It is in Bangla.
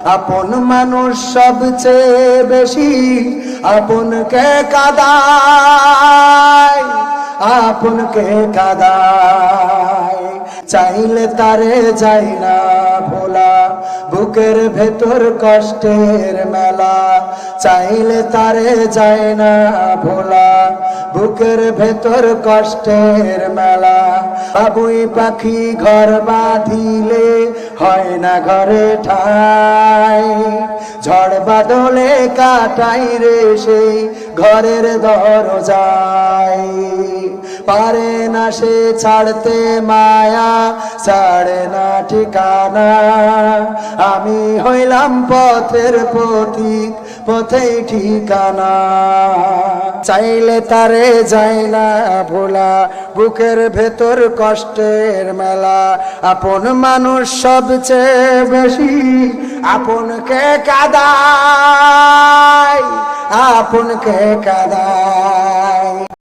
আপন মানুষ সবচেয়ে বেশি আপনকে কাঁদায়, আপনকে কাঁদায়। চাইলে তারে যায় না ভোলা, বুকের ভেতর কষ্টের মেলা। চাইলে তারে যায় না ভোলা, বুকের ভেতর কষ্টের মেলা। বাবুই পাখি ঘর বাঁধিলে হয় না ঘরে ঠাই, ঝড় বাদলে কাটাই রে সেই ঘরের দরজায়। পারে না সে ছাড়তে মায়া, ছাড়ে না ঠিকানা। আমি হইলাম পথের পথিক, পথেই ঠিকানা। চাইলে তারে যায় না ভোলা, বুকের ভেতর কষ্টের মেলা। আপন মানুষ সবচেয়ে বেশি আপনকে কাঁদায়, আপনকে কাঁদায়।